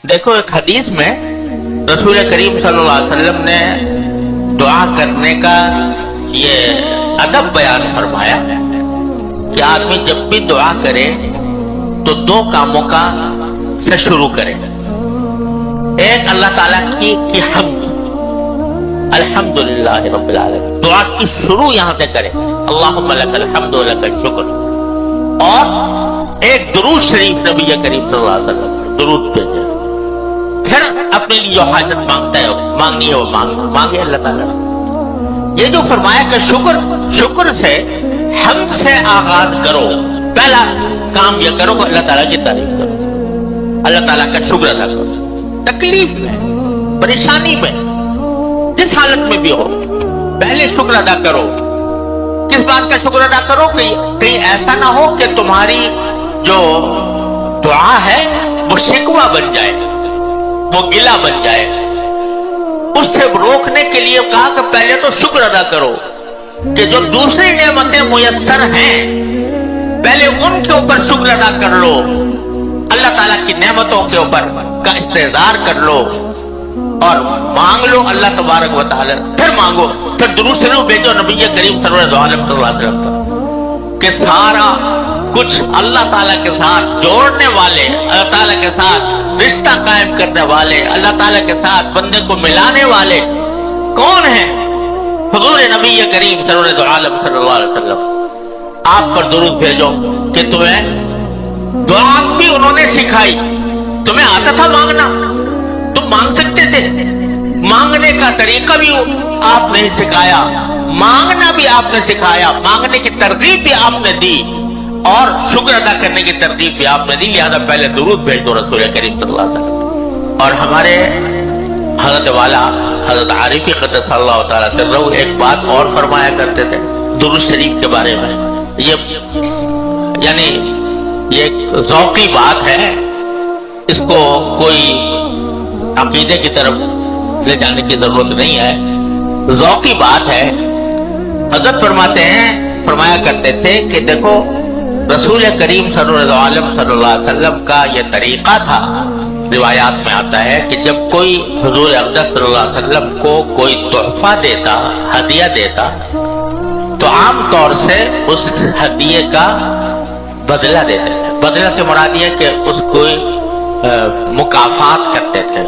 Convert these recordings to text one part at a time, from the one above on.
دیکھو ایک حدیث میں رسول کریم صلی اللہ علیہ وسلم نے دعا کرنے کا یہ ادب بیان فرمایا کہ آدمی جب بھی دعا کرے تو دو کاموں کا سے شروع کرے. ایک اللہ تعالیٰ کی حمد، الحمدللہ رب العالمین، دعا کی شروع یہاں سے کرے، اللہم لک الحمد و لک الشکر. اور ایک درود شریف نبی کریم صلی اللہ علیہ وسلم درود بھیجے، پھر اپنے لیے جو حاجت مانگتا ہے مانگنی ہے وہ مانگے اللہ تعالیٰ. یہ جو فرمایا کہ شکر سے حمد سے آغاز کرو، پہلا کام یہ کرو کہ اللہ تعالیٰ کی تعریف کرو، اللہ تعالیٰ کا شکر ادا کرو. تکلیف میں، پریشانی میں، جس حالت میں بھی ہو پہلے شکر ادا کرو. کس بات کا شکر ادا کرو؟ کہ کہیں ایسا نہ ہو کہ تمہاری جو دعا ہے وہ شکوہ بن جائے، وہ گلہ بن جائے. اس سے روکنے کے لیے کہا کہ پہلے تو شکر ادا کرو کہ جو دوسری نعمتیں میسر ہیں پہلے ان کے اوپر شکر ادا کر لو، اللہ تعالیٰ کی نعمتوں کے اوپر کا استحضار کر لو اور مانگ لو اللہ تبارک و تعالی. پھر مانگو، پھر درود شریف بھیجو نبی کریم صلی اللہ علیہ وسلم پر کہ سارا کچھ اللہ تعالیٰ کے ساتھ جوڑنے والے، اللہ تعالیٰ کے ساتھ رشتہ قائم کرنے والے، اللہ تعالیٰ کے ساتھ بندے کو ملانے والے کون ہیں؟ حضور نبی کریم صلی اللہ علیہ وسلم. آپ پر درود بھیجو کہ تمہیں دعا بھی انہوں نے سکھائی. تمہیں آتا تھا مانگنا، تم مانگ سکتے تھے، مانگنے کا طریقہ بھی آپ نے سکھایا، مانگنا بھی آپ نے سکھایا، مانگنے کی ترغیب بھی آپ نے دی اور شکر ادا کرنے کی ترغیب بھی آپ نے دی. لہذا پہلے درود بھیج دو رسول کریم صلی اللہ علیہ وسلم. اور ہمارے حضرت والا حضرت عارفی قدس اللہ تعالیٰ سرہ ایک بات اور فرمایا کرتے تھے درود شریف کے بارے میں. یعنی یہ ایک ذوقی بات ہے، اس کو کوئی عقیدے کی طرف لے جانے کی ضرورت نہیں ہے، ذوقی بات ہے. حضرت فرمایا کرتے تھے کہ دیکھو رسول کریم صلی اللہ علیہ وسلم کا یہ طریقہ تھا. روایات میں آتا ہے کہ جب کوئی حضور اقدس صلی اللہ علیہ وسلم کو کوئی تحفہ دیتا، ہدیہ دیتا، تو عام طور سے اس ہدیے کا بدلہ دیتے تھے. بدلہ سے مراد یہ کہ اس کو مکافات کرتے تھے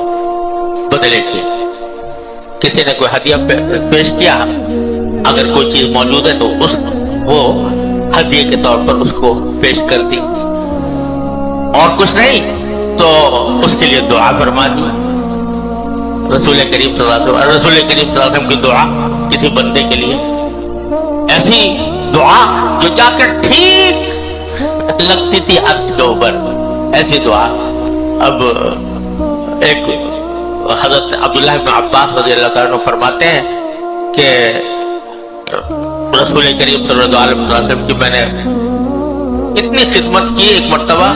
بدلے کی. کسی نے کوئی ہدیہ پیش کیا، اگر کوئی چیز موجود ہے تو وہ ہدیے کے طور پر اس کو پیش کر دی، اور کچھ نہیں تو اس کے لیے دعا فرما دی. رسول کریم صلی اللہ علیہ وسلم کی دعا کسی بندے کے لیے ایسی دعا جو جا کر ٹھیک لگتی تھی عرض کے اوپر، ایسی دعا. اب ایک حضرت عبداللہ بن عباس رضی اللہ تعالیٰ عنہ فرماتے ہیں کہ رسول کریم صلی اللہ علیہ وسلم کی میں نے اتنی خدمت کی ایک مرتبہ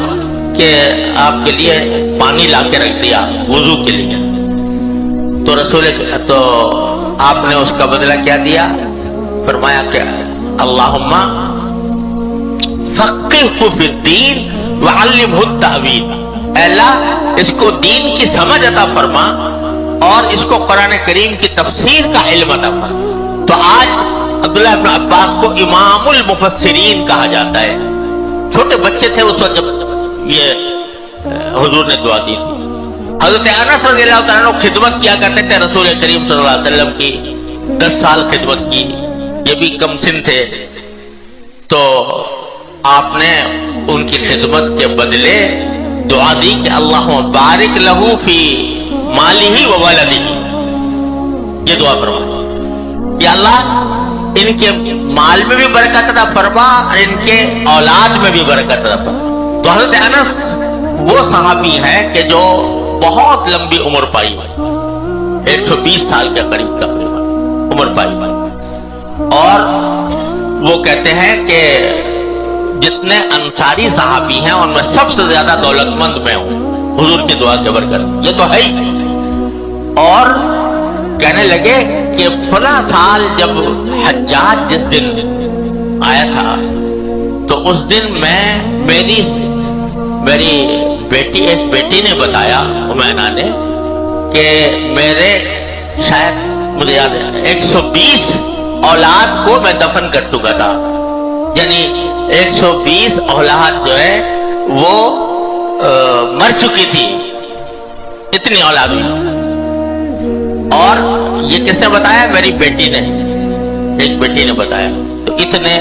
کہ آپ کے لیے پانی لا کے رکھ دیا وضو کے لیے. تو آپ نے اس کا بدلہ کیا دیا؟ فرمایا کہ اللہم فقہہ فی الدین وعلمہ التأویل. اے اللہ اس کو دین کی سمجھ عطا فرما اور اس کو قرآن کریم کی تفسیر کا علم عطا فرما. تو آج عبداللہ بن عباس کو امام المفسرین کہا جاتا ہے. چھوٹے بچے تھے اس وقت جب یہ حضور نے دعا دی تھی. حضرت انس رضی اللہ تعالیٰ عنہ خدمت کیا کرتے تھے رسول کریم صلی اللہ علیہ وسلم کی، 10 سال خدمت کی، یہ بھی کم سن تھے. تو آپ نے ان کی خدمت کے بدلے دعا دی کہ اللہم بارک لہو فی مالہ و ولدہ. یہ دعا فرمائی کہ اللہ ان کے مال میں بھی برکت عطا فرما اور ان کے اولاد میں بھی برکت عطا فرما. تو حضرت انس وہ صحابی ہیں کہ جو بہت لمبی عمر پائی، 120 سال کے قریب تقریباً عمر پائی. اور وہ کہتے ہیں کہ جتنے انصاری صحابی ہیں ان میں سب سے زیادہ دولت مند میں ہوں حضور کی دعا کے برکت. یہ تو ہے ہی. اور کہنے لگے کہ فلاں سال جب حجاج جس دن آیا تھا تو اس دن میں میری ایک بیٹی نے بتایا عمینہ نے کہ میرے شاید مجھے یاد ہے 120 اولاد کو میں دفن کر چکا تھا، یعنی 120 اولاد جو ہے وہ مر چکی تھی، اتنی اولاد ہوئی۔ اور یہ کس نے بتایا؟ میری بیٹی نے، ایک بیٹی نے بتایا۔ تو اتنے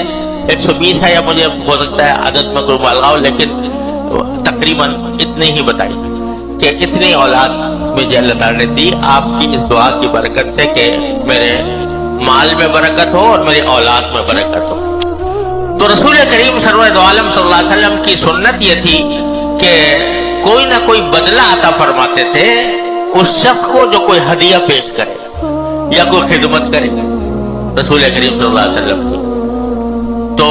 120 ہے یا مجھے ہو سکتا ہے عدد میں کوئی مبالغہ ہو، لیکن تقریباً اتنے ہی بتائی کہ اتنی اولاد مجھے اللہ تعالیٰ نے دی آپ کی اس دعا کی برکت سے کہ میرے مال میں برکت ہو اور میری اولاد میں برکت ہو۔ تو رسول کریم سرور عالم صلی اللہ علیہ وسلم کی سنت یہ تھی کہ کوئی نہ کوئی بدلہ عطا فرماتے تھے اس شخص کو جو کوئی ہدیہ پیش کرے یا کوئی خدمت کرے رسول کریم صلی اللہ علیہ وسلم کی۔ تو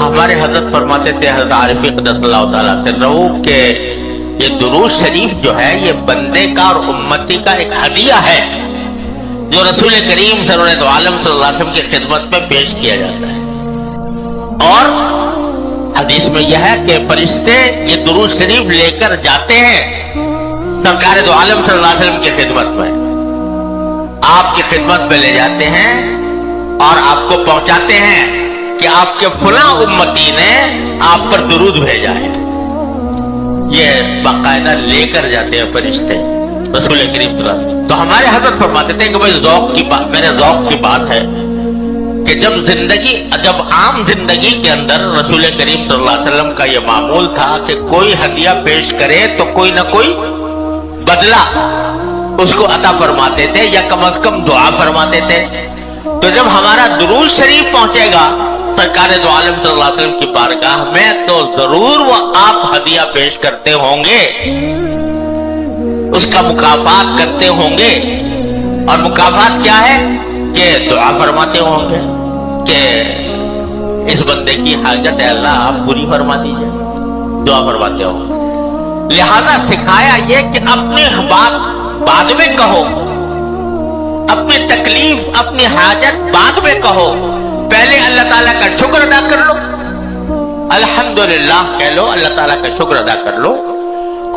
ہمارے حضرت فرماتے تھے، حضرت عارف قدس اللہ تعالیٰ سے رہو، کہ یہ درود شریف جو ہے یہ بندے کا اور امتی کا ایک ہدیہ ہے جو رسول کریم سرور عالم صلی اللہ علیہ وسلم کی خدمت میں پیش کیا جاتا ہے۔ اور حدیث میں یہ ہے کہ فرشتے یہ درود شریف لے کر جاتے ہیں سرکار دو عالم صلی اللہ علیہ وسلم کی خدمت میں، آپ کی خدمت میں لے جاتے ہیں اور آپ کو پہنچاتے ہیں کہ آپ کے فلاں امتی نے آپ پر درود بھیجا ہے۔ یہ باقاعدہ لے کر جاتے ہیں فرشتے رسول کریم صلی اللہ علیہ وسلم۔ تو ہمارے حضرت فرماتے تھے کہ بھائی ذوق کی بات، میرے ذوق کی بات ہے کہ جب عام زندگی کے اندر رسول کریم صلی اللہ علیہ وسلم کا یہ معمول تھا کہ کوئی ہدیہ پیش کرے تو کوئی نہ کوئی بدلہ اس کو عطا فرماتے تھے یا کم از کم دعا فرماتے تھے۔ تو جب ہمارا درود شریف پہنچے گا سرکار دو عالم صلی اللہ علیہ وسلم کی بارگاہ میں تو ضرور وہ آپ ہدیہ پیش کرتے ہوں گے، اس کا مکافات کرتے ہوں گے۔ اور مکافات کیا ہے؟ کہ دعا فرماتے ہوں گے کہ اس بندے کی حاجت ہے اللہ آپ پوری فرما دیجیے، دعا فرماتے ہوں گے۔ لہذا سکھایا یہ کہ اپنی بات بعد میں کہو، اپنی تکلیف اپنی حاجت بعد میں کہو، پہلے اللہ تعالیٰ کا شکر ادا کر لو، الحمدللہ کہہ لو، اللہ تعالیٰ کا شکر ادا کر لو،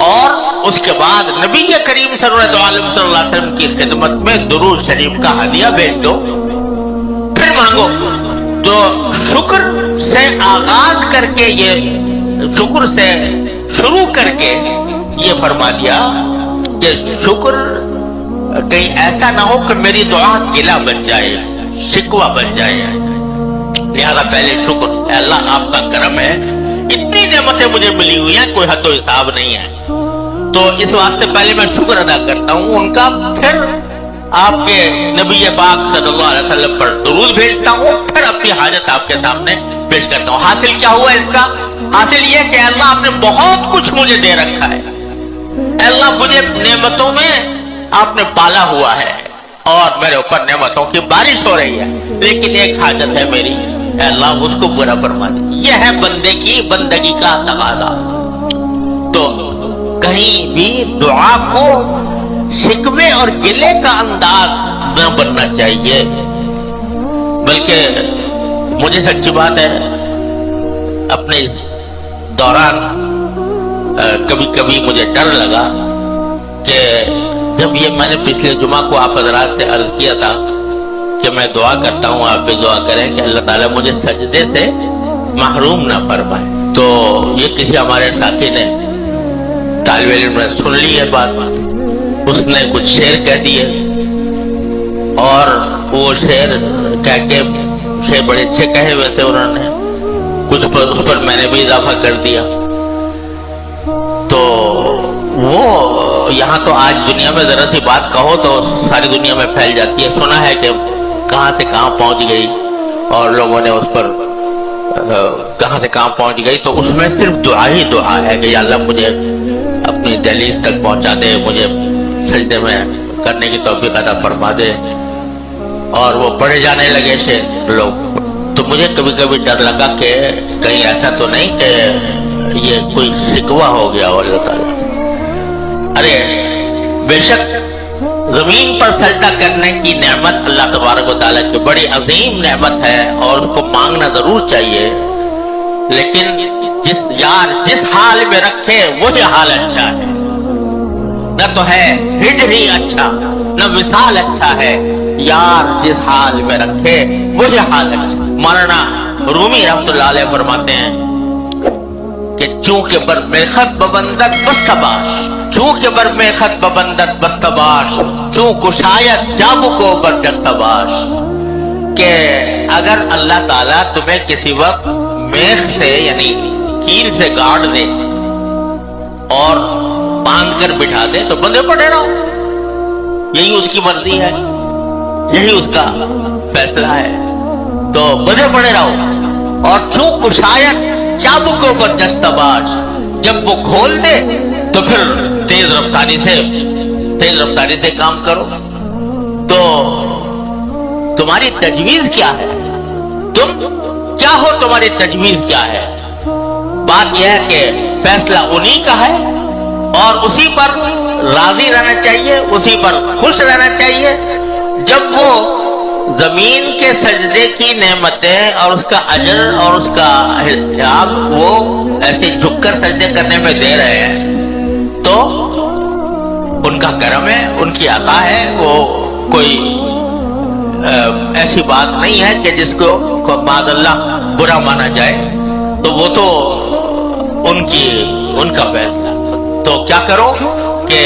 اور اس کے بعد نبی کریم صلی اللہ علیہ وسلم کی خدمت میں درود شریف کا ہدیہ بھیج دو، پھر مانگو۔ تو شکر سے آغاز کر کے، یہ شکر سے شروع کر کے یہ فرما دیا کہ شکر کہیں ایسا نہ ہو کہ میری دعا گلہ بن جائے، شکوہ بن جائے۔ لہذا پہلے شکر، اے اللہ آپ کا کرم ہے، اتنی نعمتیں مجھے ملی ہوئی ہیں کوئی حد و حساب نہیں ہے، تو اس واسطے پہلے میں شکر ادا کرتا ہوں ان کا، پھر آپ کے نبی پاک صلی اللہ علیہ وسلم پر درود بھیجتا ہوں، پھر اپنی حاجت آپ کے سامنے پیش کرتا ہوں۔ حاصل کیا ہوا اس کا؟ حاصل یہ کہ اللہ آپ نے بہت کچھ مجھے دے رکھا ہے، اللہ مجھے نعمتوں میں آپ نے پالا ہوا ہے اور میرے اوپر نعمتوں کی بارش ہو رہی ہے، لیکن ایک حاجت ہے میری، اے اللہ اس کو برا فرما دے۔ یہ ہے بندے کی بندگی کا تقاضا۔ تو کہیں بھی دعا کو شکوے اور گلے کا انداز نہ بننا چاہیے، بلکہ مجھے سچی بات ہے اپنے دوران کبھی کبھی مجھے ڈر لگا کہ جب یہ میں نے پچھلے جمعہ کو آپ حضرات سے عرض کیا تھا کہ میں دعا کرتا ہوں آپ بھی دعا کریں کہ اللہ تعالیٰ مجھے سجدے سے محروم نہ فرمائے، تو یہ کسی ہمارے ساتھی نے طالب علم نے سن لی ہے بات، اس نے کچھ شعر کہہ دیے اور وہ شعر کہہ کے شعر بڑے اچھے کہے ہوئے تھے انہوں نے، کچھ پر اس پر میں نے بھی اضافہ کر دیا۔ تو وہ یہاں تو آج دنیا میں ذرا سی بات کہو تو ساری دنیا میں پھیل جاتی ہے، سنا ہے کہ کہاں سے کہاں پہنچ گئی اور لوگوں نے اس پر کہاں سے کہاں پہنچ گئی، تو اس میں صرف دعا ہی دعا ہے کہ یا اللہ مجھے اپنی دہلیز تک پہنچا دے، مجھے سجدے میں کرنے کی توفیق عطا فرما دے، اور وہ پڑھے جانے لگے سے لوگ۔ تو مجھے کبھی کبھی ڈر لگا کہ کہیں ایسا تو نہیں کہ یہ کوئی شکوہ ہو گیا ہو اللہ تعالیٰ سے۔ ارے بے شک زمین پر سجدہ کرنے کی نعمت اللہ تبارک و تعالیٰ کی بڑی عظیم نعمت ہے اور اس کو مانگنا ضرور چاہیے، لیکن جس حال میں رکھے وہی حال اچھا ہے. نہ تو ہے ہجری اچھا نہ وصال اچھا ہے. یار جس حال میں رکھے وہی حال اچھا. مولانا رومی رحمۃ اللہ علیہ فرماتے ہیں کہ چونکہ بر میخت ببندت بستباش، چونکہ بر میخت ببندت بستباش، چوں کشایت جابو کو بر جستباش، کہ اگر اللہ تعالیٰ تمہیں کسی وقت میخ سے یعنی کیل سے گاڑ دے اور باندھ کر بٹھا دے تو بندے پڑے رہو. یہی اس کی مرضی ہے، یہی اس کا فیصلہ ہے، تو بندے پڑے رہو. اور چوں کشایت چابکوں پر دستباش، جب وہ کھول دے تو پھر تیز رفتاری سے کام کرو. تو تمہاری تجویز کیا ہے؟ تم کیا ہو؟ تمہاری تجویز کیا ہے؟ بات یہ ہے کہ فیصلہ انہی کا ہے اور اسی پر راضی رہنا چاہیے، اسی پر خوش رہنا چاہیے. جب وہ زمین کے سجدے کی نعمتیں اور اس کا اجر اور اس کا حساب وہ ایسے جھک کر سجدے کرنے میں دے رہے ہیں تو ان کا کرم ہے، ان کی عطا ہے. وہ کوئی ایسی بات نہیں ہے کہ جس کو بعد اللہ برا مانا جائے. تو وہ تو ان کا فیصلہ. تو کیا کرو کہ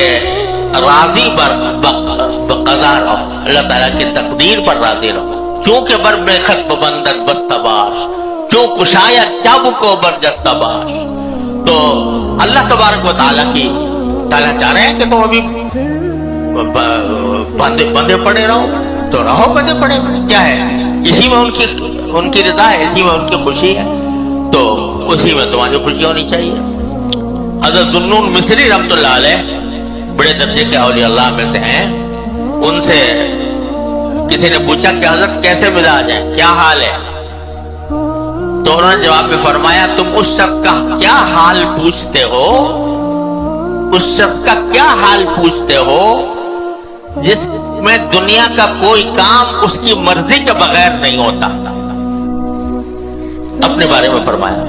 راضی بقضا رہو، اللہ تعالیٰ کی تقدیر پر راضی رہو. چونکہ بر میخت ببندت بستباش، چوں کشایت چابکو بر جستباش. تو اللہ تبارک و تعالیٰ چاہ رہے ہیں کہ تم ابھی بندے پڑے رہو تو رہو بندے پڑے. کیا ہے؟ اسی میں ان کی رضا ہے، اسی میں ان کی خوشی ہے، تو اسی میں تمہاری خوشی ہونی چاہیے. حضرت ذوالنون مصری رحمۃ اللہ علیہ بڑے درجے کے اولیاء اللہ میں سے ہیں. ان سے کسی نے پوچھا کہ حضرت کیسے مزاج ہیں، کیا حال ہے؟ تو انہوں نے جواب میں فرمایا تم اس شخص کا کیا حال پوچھتے ہو، اس شخص کا کیا حال پوچھتے ہو جس میں دنیا کا کوئی کام اس کی مرضی کے بغیر نہیں ہوتا. اپنے بارے میں فرمایا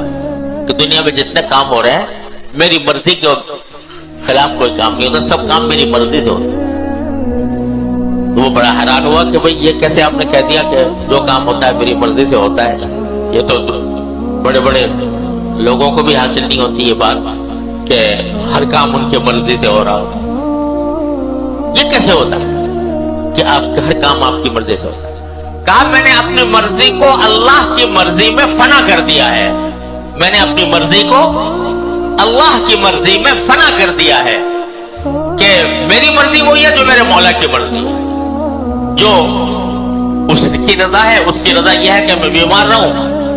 کہ دنیا میں جتنے کام ہو رہے ہیں میری مرضی کے خلاف کوئی کام نہیں ہوتا، سب کام میری مرضی سے ہوتا. تو وہ بڑا حیران ہوا کہ بھئی یہ کیسے آپ نے کہہ دیا کہ جو کام ہوتا ہے میری مرضی سے ہوتا ہے؟ یہ تو بڑے بڑے لوگوں کو بھی حاصل نہیں ہوتی یہ بات کہ ہر کام ان کی مرضی سے ہو رہا ہو. یہ کیسے ہوتا ہے کہ آپ کا ہر کام آپ کی مرضی سے ہوتا ہے؟ کہا میں نے اپنی مرضی کو اللہ کی مرضی میں فنا کر دیا ہے. میں نے اپنی مرضی کو اللہ کی مرضی میں فنا کر دیا ہے کہ میری مرضی وہی ہے جو میرے مولا کی مرضی ہے. جو اس کی رضا ہے، اس کی رضا یہ ہے کہ میں بیمار رہوں،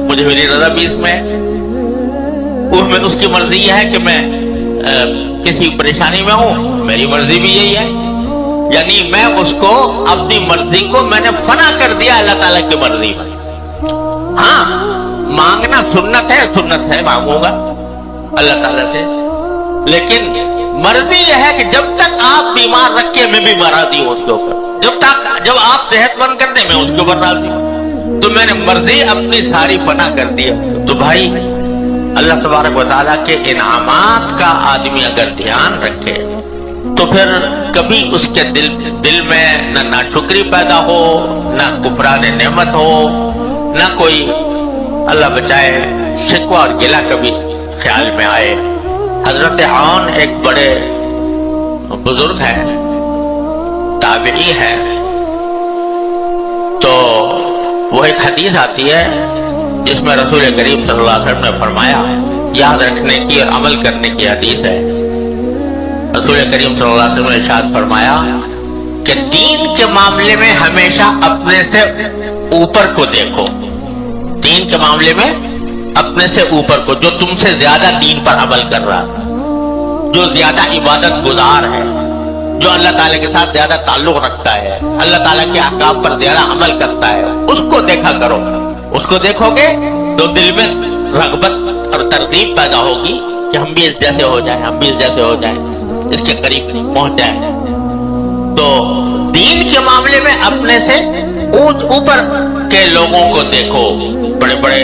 مجھے میری رضا بھی اس میں. اس کی مرضی یہ ہے کہ میں کسی پریشانی میں ہوں، میری مرضی بھی یہی ہے. یعنی میں اس کو اپنی مرضی کو میں نے فنا کر دیا اللہ تعالیٰ کی مرضی میں. ہاں مانگنا سنت ہے مانگوں گا اللہ تعالیٰ سے، لیکن مرضی یہ ہے کہ جب تک آپ بیمار رکھے میں بھی راضی ہوں اس کے اوپر، جب آپ صحت مند کر دیں میں اس کے اوپر راضی ہوں. تو میں نے مرضی اپنی ساری فنا کر دیا. تو بھائی اللہ تبارک و تعالیٰ کے انعامات کا آدمی اگر دھیان رکھے تو پھر کبھی اس کے دل میں نہ ناشکری پیدا ہو، نہ کفران نعمت ہو، نہ کوئی اللہ بچائے شکوہ اور گلہ کبھی خیال میں آئے. حضرت عون ایک بڑے بزرگ ہیں، تابعی ہیں. تو وہ ایک حدیث آتی ہے جس میں رسول کریم صلی اللہ علیہ وسلم نے فرمایا، یاد رکھنے کی اور عمل کرنے کی حدیث ہے. رسول کریم صلی اللہ علیہ وسلم نے ارشاد فرمایا کہ دین کے معاملے میں ہمیشہ اپنے سے اوپر کو دیکھو. دین کے معاملے میں اپنے سے اوپر کو، جو تم سے زیادہ دین پر عمل کر رہا ہے، جو زیادہ عبادت گزار ہے، جو اللہ تعالیٰ کے ساتھ زیادہ تعلق رکھتا ہے، اللہ تعالیٰ کے احکام پر زیادہ عمل کرتا ہے، اس کو دیکھا کرو. اس کو دیکھو گے تو دل میں رغبت اور ترغیب پیدا ہوگی کہ ہم بھی اس جیسے ہو جائیں، ہم بھی اس جیسے ہو جائیں، اس کے قریب پہنچ جائیں. تو دین کے معاملے میں اپنے سے اوپر کے لوگوں کو دیکھو. بڑے بڑے